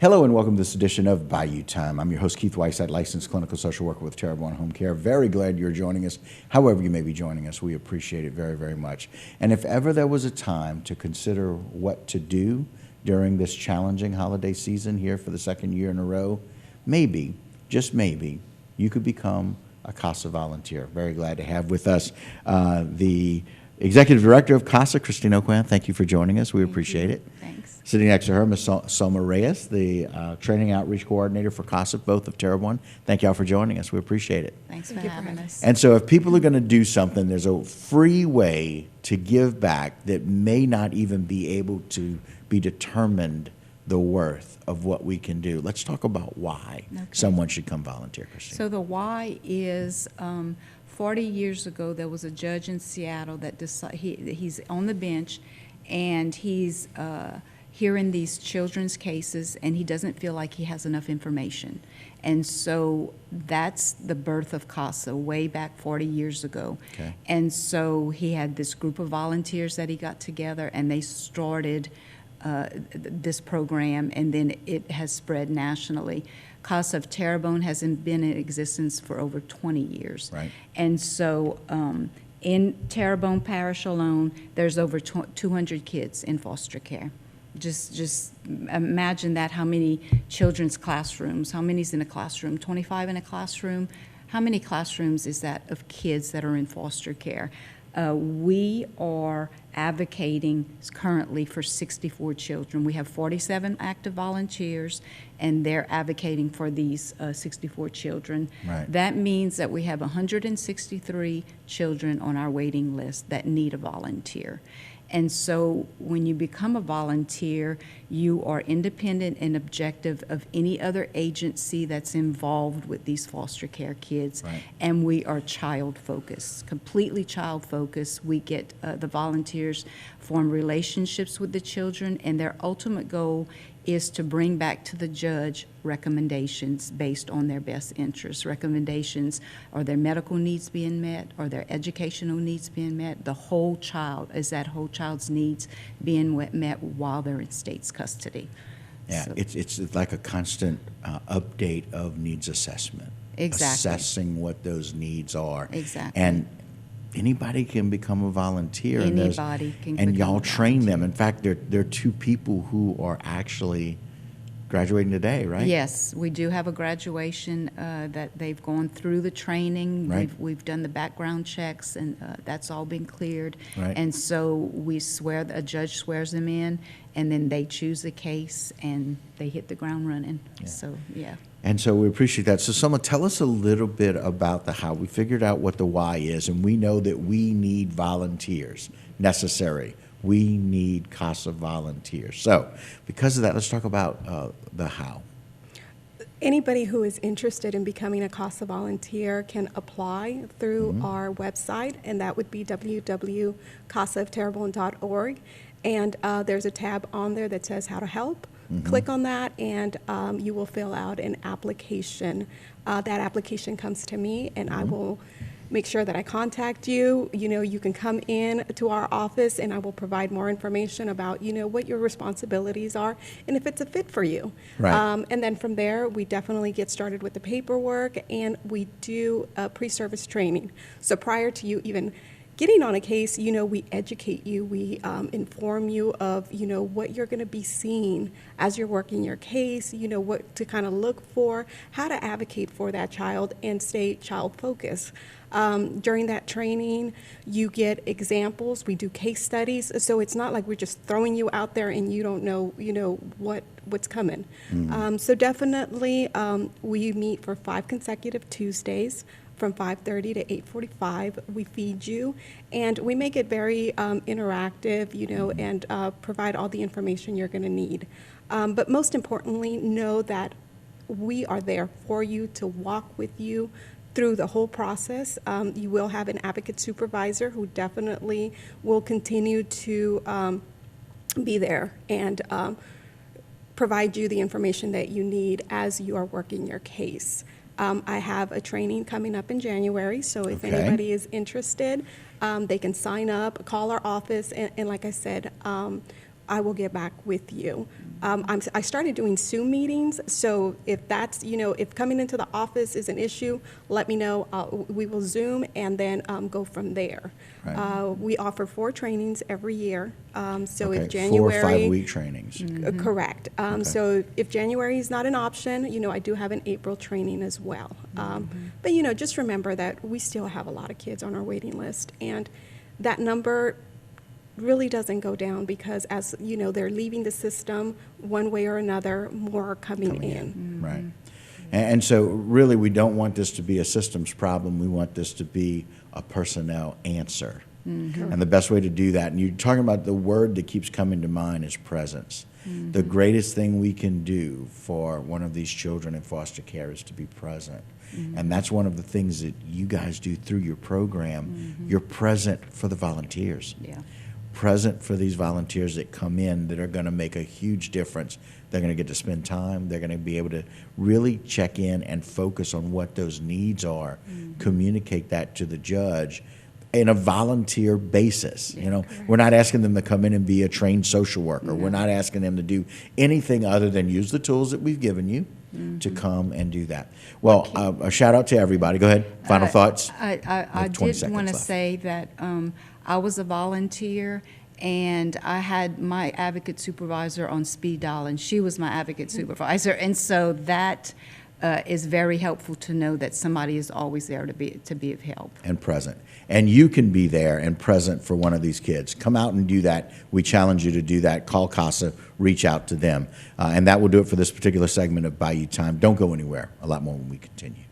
Hello and welcome to this edition of Bayou Time. I'm your host, Keith Whiteside, licensed clinical social worker with Terrebonne Home Care. Very glad you're joining us. However you may be joining us, we appreciate it very, very much. And if ever there was a time to consider what to do during this challenging holiday season here for the second year in a row, maybe, just maybe, you could become a CASA volunteer. Very glad to have with us the Executive Director of CASA, Christine Oquan. Thank you for joining us. We appreciate it. Thanks. Sitting next to her, Ms. Soma Reyes, the Training Outreach Coordinator for CASA, both of Terrebonne. Thank y'all for joining us. We appreciate it. Thanks for having us. And so if people are going to do something, there's a free way to give back that may not even be able to be determined the worth of what we can do. Let's talk about why someone should come volunteer, Christine. So the why is 40 years ago, there was a judge in Seattle that decided, he's on the bench, and he's hearing these children's cases, and he doesn't feel like he has enough information. And so that's the birth of CASA way back 40 years ago. Okay. And so he had this group of volunteers that he got together, and they started this program, and then it has spread nationally. CASA of Terrebonne has been in existence for over 20 years. Right. And so in Terrebonne Parish alone, there's over 200 kids in foster care. Just imagine that, how many children's classrooms, how many's in a classroom, 25 in a classroom? How many classrooms is that of kids that are in foster care? We are advocating currently for 64 children. We have 47 active volunteers, and they're advocating for these 64 children. Right. That means that we have 163 children on our waiting list that need a volunteer. And so when you become a volunteer, you are independent and objective of any other agency that's involved with these foster care kids. Right. And we are child-focused, completely child-focused. We get the volunteers form relationships with the children, and their ultimate goal is to bring back to the judge recommendations based on their best interests. Recommendations, are their medical needs being met? Are their educational needs being met? The whole child, is that whole child's needs being met while they're in state's custody? Yeah, So, it's like a constant update of needs assessment. Exactly. Assessing what those needs are. Exactly. And anybody can become a volunteer. Anybody can and become y'all a train them. In fact, there are two people who are actually graduating today, right? Yes, we do have a graduation that they've gone through the training. Right. We've done the background checks, and that's all been cleared. Right. And so we swear, a judge swears them in, and then they choose a case, and they hit the ground running. Yeah. So, yeah. And so we appreciate that. So Soma, tell us a little bit about the how. We figured out what the why is, and we know that we need volunteers necessary. We need CASA volunteers. So because of that, let's talk about the how. Anybody who is interested in becoming a CASA volunteer can apply through our website, and that would be www.casaofterrebonne.org. And there's a tab on there that says how to help. Click on that, and you will fill out an application. That application comes to me, and I will make sure that I contact you. You know, you can come in to our office, and I will provide more information about, you know, what your responsibilities are and if it's a fit for you. Right. And then from there, we definitely get started with the paperwork, and we do pre-service training. So prior to you even getting on a case, you know, we educate you, we inform you of, you know, what you're going to be seeing as you're working your case, you know, what to kind of look for, how to advocate for that child and stay child-focused. During that training, you get examples. We do case studies, so it's not like we're just throwing you out there and you don't know, you know, what's coming. So definitely, we meet for 5 consecutive Tuesdays from 5:30 to 8:45. We feed you, and we make it very interactive, you know, and provide all the information you're going to need. But most importantly, know that we are there for you, to walk with you through the whole process. You will have an advocate supervisor who definitely will continue to be there and provide you the information that you need as you are working your case. I have a training coming up in January, so if anybody is interested, they can sign up, call our office, and like I said, I will get back with you. I started doing Zoom meetings, so if that's, if coming into the office is an issue, let me know. We will Zoom and then go from there. Right. We offer 4 trainings every year. So Okay, if January. 4 or 5 week trainings. Correct. So if January is not an option, I do have an April training as well. But, just remember that we still have a lot of kids on our waiting list. And that number really doesn't go down because as, they're leaving the system one way or another, more are coming in. Right. And so really we don't want this to be a systems problem. We want this to be a personnel answer. And the best way to do that, and you're talking about the word that keeps coming to mind is presence. The greatest thing we can do for one of these children in foster care is to be present. And that's one of the things that you guys do through your program. You're present for the volunteers. Yeah. Present for these volunteers that come in that are going to make a huge difference. They're going to get to spend time. They're going to be able to really check in and focus on what those needs are, communicate that to the judge in a volunteer basis. We're not asking them to come in and be a trained social worker. No. We're not asking them to do anything other than use the tools that we've given you to come and do that. Well, a shout out to everybody. Go ahead. Final thoughts. I have 20 did want to seconds left. say that I was a volunteer, and I had my advocate supervisor on speed dial, and she was my advocate supervisor, and so that is very helpful to know that somebody is always there to be of help. And present. And you can be there and present for one of these kids. Come out and do that. We challenge you to do that. Call CASA, reach out to them. And that will do it for this particular segment of Bayou Time. Don't go anywhere. A lot more when we continue.